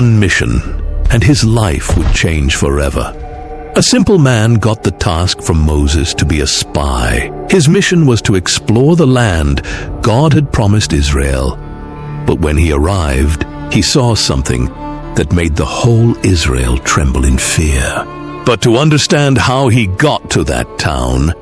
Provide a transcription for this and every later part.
one mission, and his life would change forever. A simple man got the task from Moses to be a spy. His mission was to explore the land God had promised Israel. But when he arrived, he saw something that made the whole Israel tremble in fear. But to understand how he got to that town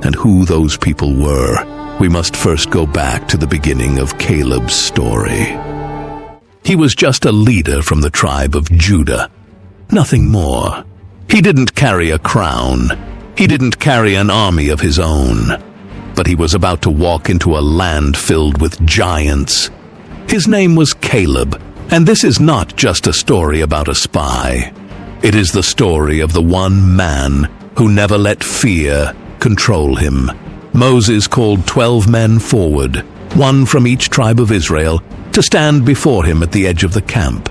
and who those people were, we must first go back to the beginning of Caleb's story. He was just a leader from the tribe of Judah, nothing more. He didn't carry a crown. He didn't carry an army of his own. But he was about to walk into a land filled with giants. His name was Caleb, and this is not just a story about a spy. It is the story of the one man who never let fear control him. Moses called 12 men forward, one from each tribe of Israel, to stand before him at the edge of the camp.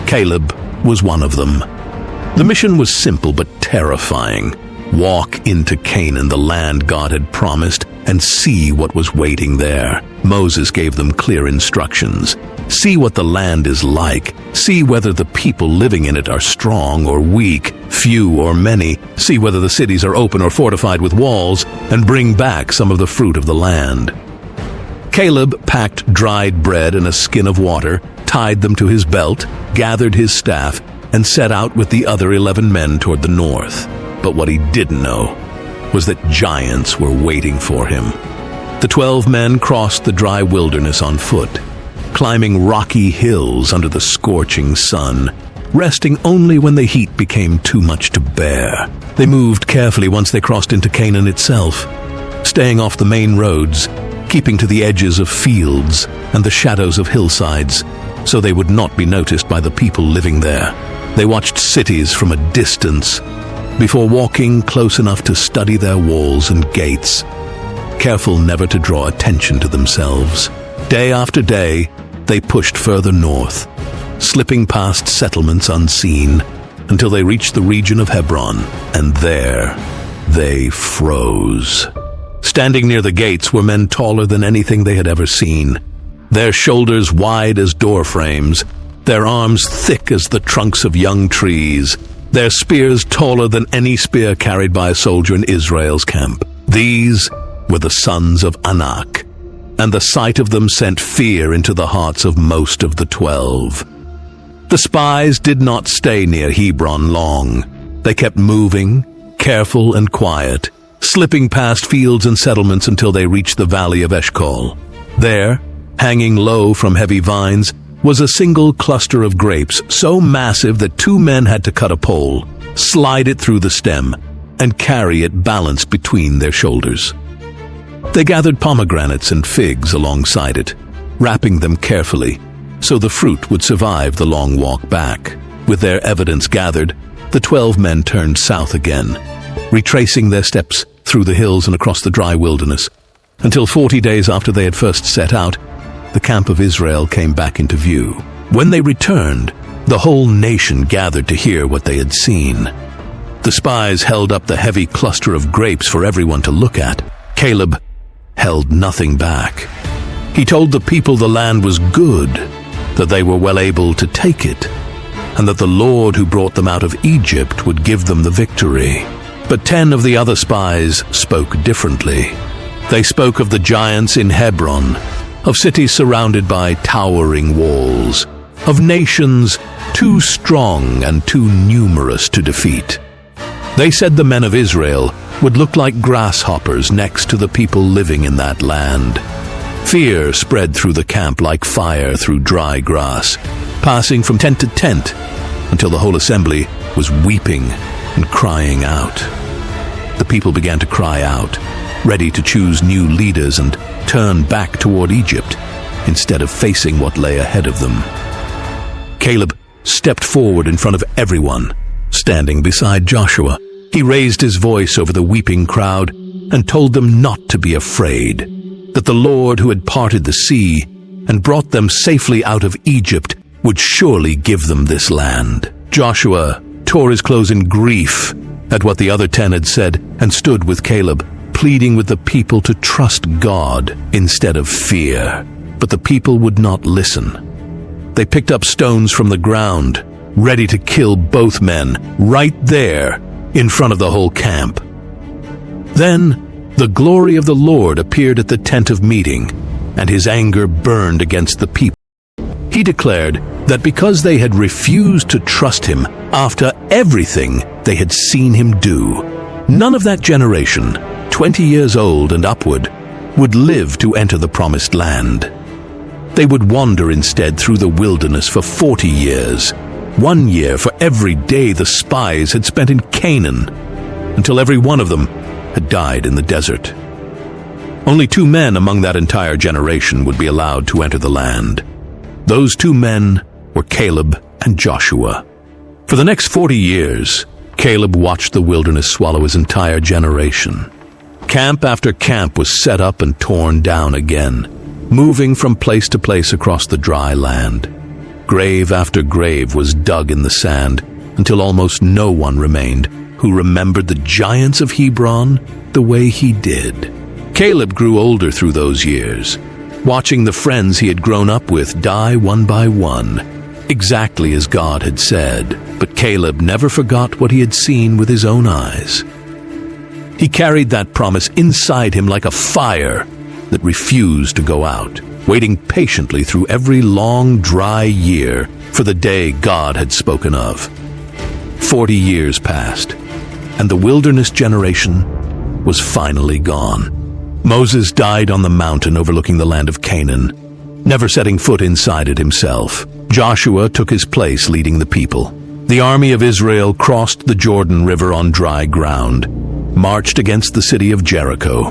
Caleb was one of them. The mission was simple but terrifying. Walk into Canaan, the land God had promised, and see what was waiting there. Moses gave them clear instructions. See what the land is like. See whether the people living in it are strong or weak, few or many. See whether the cities are open or fortified with walls, and bring back some of the fruit of the land. Caleb packed dried bread and a skin of water, tied them to his belt, gathered his staff, and set out with the other 11 men toward the north. But what he didn't know was that giants were waiting for him. The 12 men crossed the dry wilderness on foot, climbing rocky hills under the scorching sun, resting only when the heat became too much to bear. They moved carefully once they crossed into Canaan itself, staying off the main roads, keeping to the edges of fields and the shadows of hillsides, so they would not be noticed by the people living there. They watched cities from a distance before walking close enough to study their walls and gates, careful never to draw attention to themselves. Day after day, they pushed further north, slipping past settlements unseen, until they reached the region of Hebron, and there they froze. Standing near the gates were men taller than anything they had ever seen, their shoulders wide as door frames, their arms thick as the trunks of young trees, their spears taller than any spear carried by a soldier in Israel's camp. These were the sons of Anak, and the sight of them sent fear into the hearts of most of the 12. The spies did not stay near Hebron long. They kept moving, careful and quiet, slipping past fields and settlements until they reached the Valley of Eshcol. There, hanging low from heavy vines, was a single cluster of grapes so massive that 2 men had to cut a pole, slide it through the stem, and carry it balanced between their shoulders. They gathered pomegranates and figs alongside it, wrapping them carefully so the fruit would survive the long walk back. With their evidence gathered, the 12 men turned south again, retracing their steps through the hills and across the dry wilderness, until 40 days after they had first set out, the camp of Israel came back into view. When they returned, the whole nation gathered to hear what they had seen. The spies held up the heavy cluster of grapes for everyone to look at. Caleb held nothing back. He told the people the land was good, that they were well able to take it, and that the Lord who brought them out of Egypt would give them the victory. But 10 of the other spies spoke differently. They spoke of the giants in Hebron, of cities surrounded by towering walls, of nations too strong and too numerous to defeat. They said the men of Israel would look like grasshoppers next to the people living in that land. Fear spread through the camp like fire through dry grass, passing from tent to tent until the whole assembly was weeping and crying out. The people began to cry out, ready to choose new leaders and turn back toward Egypt instead of facing what lay ahead of them. Caleb stepped forward in front of everyone, standing beside Joshua. He raised his voice over the weeping crowd and told them not to be afraid, that the Lord who had parted the sea and brought them safely out of Egypt would surely give them this land. Joshua tore his clothes in grief at what the other 10 had said and stood with Caleb, pleading with the people to trust God instead of fear. But the people would not listen. They picked up stones from the ground, ready to kill both men, right there, in front of the whole camp. Then, the glory of the Lord appeared at the tent of meeting, and his anger burned against the people. He declared that because they had refused to trust him after everything they had seen him do, none of that generation, 20 years old and upward, would live to enter the promised land. They would wander instead through the wilderness for 40 years, 1 year for every day the spies had spent in Canaan, until every one of them had died in the desert. Only 2 men among that entire generation would be allowed to enter the land. Those 2 men were Caleb and Joshua. For the next 40 years, Caleb watched the wilderness swallow his entire generation. Camp after camp was set up and torn down again, moving from place to place across the dry land. Grave after grave was dug in the sand until almost no one remained who remembered the giants of Hebron the way he did. Caleb grew older through those years, watching the friends he had grown up with die one by one, exactly as God had said. But Caleb never forgot what he had seen with his own eyes. He carried that promise inside him like a fire that refused to go out, waiting patiently through every long, dry year for the day God had spoken of. 40 years passed, and the wilderness generation was finally gone. Moses died on the mountain overlooking the land of Canaan, never setting foot inside it himself. Joshua took his place leading the people. The army of Israel crossed the Jordan River on dry ground, marched against the city of Jericho,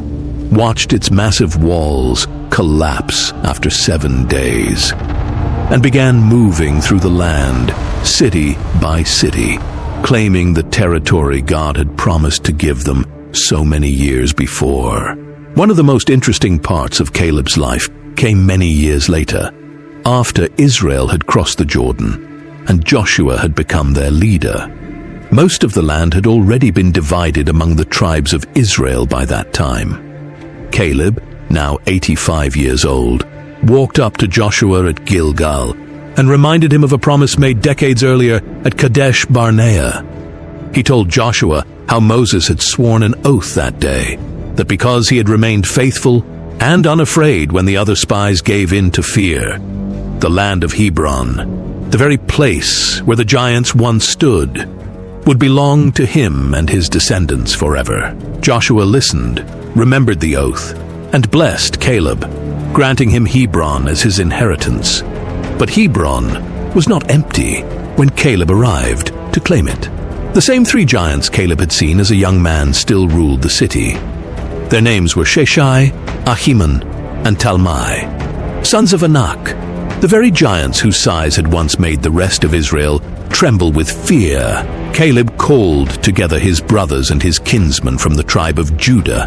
watched its massive walls collapse after 7 days, and began moving through the land, city by city, claiming the territory God had promised to give them so many years before. One of the most interesting parts of Caleb's life came many years later, after Israel had crossed the Jordan and Joshua had become their leader. Most of the land had already been divided among the tribes of Israel by that time. Caleb, now 85 years old, walked up to Joshua at Gilgal and reminded him of a promise made decades earlier at Kadesh Barnea. He told Joshua how Moses had sworn an oath that day, that because he had remained faithful and unafraid when the other spies gave in to fear, the land of Hebron, the very place where the giants once stood, would belong to him and his descendants forever. Joshua listened, remembered the oath, and blessed Caleb, granting him Hebron as his inheritance. But Hebron was not empty when Caleb arrived to claim it. The same 3 giants Caleb had seen as a young man still ruled the city. Their names were Sheshai, Ahiman, and Talmai, sons of Anak, the very giants whose size had once made the rest of Israel tremble with fear. Caleb called together his brothers and his kinsmen from the tribe of Judah,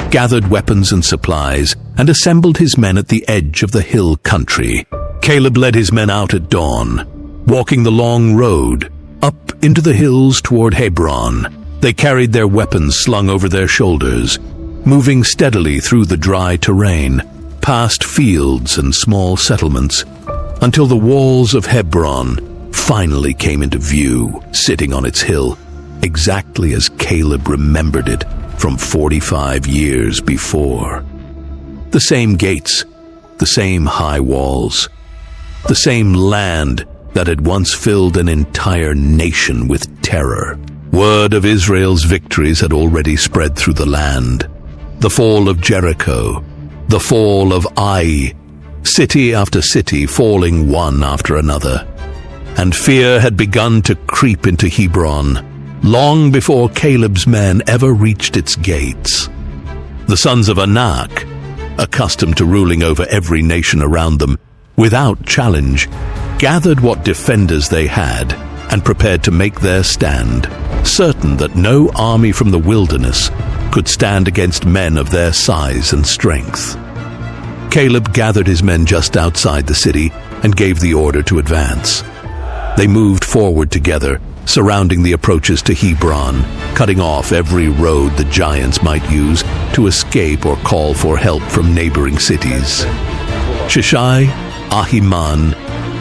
gathered weapons and supplies, and assembled his men at the edge of the hill country. Caleb led his men out at dawn, walking the long road up into the hills toward Hebron. They carried their weapons slung over their shoulders, moving steadily through the dry terrain, past fields and small settlements, until the walls of Hebron finally came into view, sitting on its hill, exactly as Caleb remembered it from 45 years before. The same gates, the same high walls, the same land that had once filled an entire nation with terror. Word of Israel's victories had already spread through the land. The fall of Jericho, the fall of Ai, city after city falling one after another. And fear had begun to creep into Hebron long before Caleb's men ever reached its gates. The sons of Anak, accustomed to ruling over every nation around them without challenge, gathered what defenders they had and prepared to make their stand, certain that no army from the wilderness could stand against men of their size and strength. Caleb gathered his men just outside the city and gave the order to advance. They moved forward together, surrounding the approaches to Hebron, cutting off every road the giants might use to escape or call for help from neighboring cities. Sheshai, Ahiman,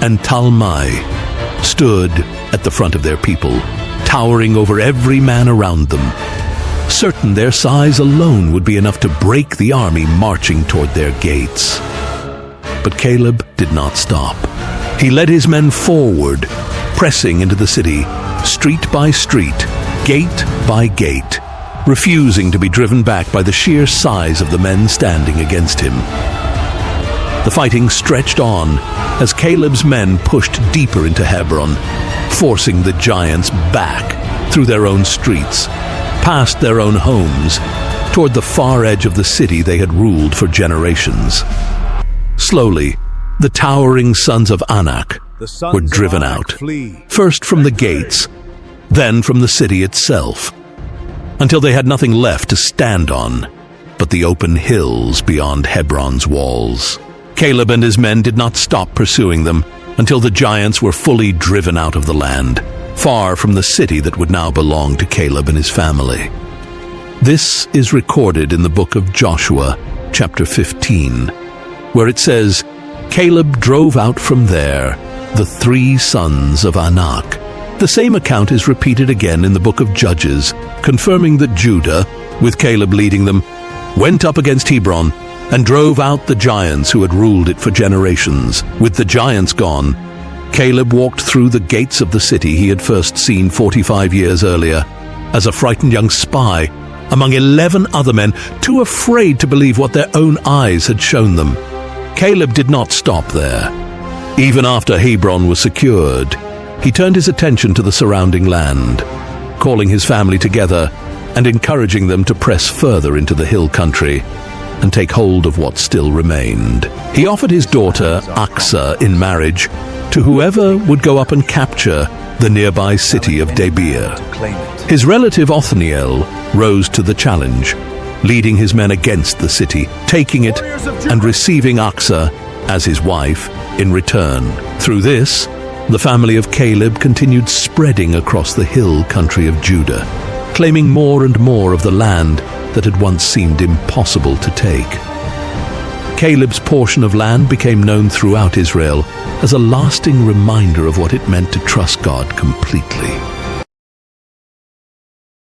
and Talmai stood at the front of their people, towering over every man around them, certain their size alone would be enough to break the army marching toward their gates. But Caleb did not stop. He led his men forward, pressing into the city, street by street, gate by gate, refusing to be driven back by the sheer size of the men standing against him. The fighting stretched on as Caleb's men pushed deeper into Hebron, forcing the giants back through their own streets, past their own homes, toward the far edge of the city they had ruled for generations. Slowly, the towering sons of Anak were driven out, first from the gates, then from the city itself, until they had nothing left to stand on but the open hills beyond Hebron's walls. Caleb and his men did not stop pursuing them until the giants were fully driven out of the land, far from the city that would now belong to Caleb and his family. This is recorded in the book of Joshua, chapter 15, where it says, Caleb drove out from there the 3 sons of Anak. The same account is repeated again in the book of Judges, confirming that Judah, with Caleb leading them, went up against Hebron and drove out the giants who had ruled it for generations. With the giants gone, Caleb walked through the gates of the city he had first seen 45 years earlier as a frightened young spy among 11 other men, too afraid to believe what their own eyes had shown them. Caleb did not stop there. Even after Hebron was secured, he turned his attention to the surrounding land, calling his family together and encouraging them to press further into the hill country and take hold of what still remained. He offered his daughter Achsah in marriage to whoever would go up and capture the nearby city of Debir. His relative Othniel rose to the challenge, leading his men against the city, taking it and receiving Achsah as his wife in return. Through this, the family of Caleb continued spreading across the hill country of Judah, claiming more and more of the land that had once seemed impossible to take. Caleb's portion of land became known throughout Israel as a lasting reminder of what it meant to trust God completely.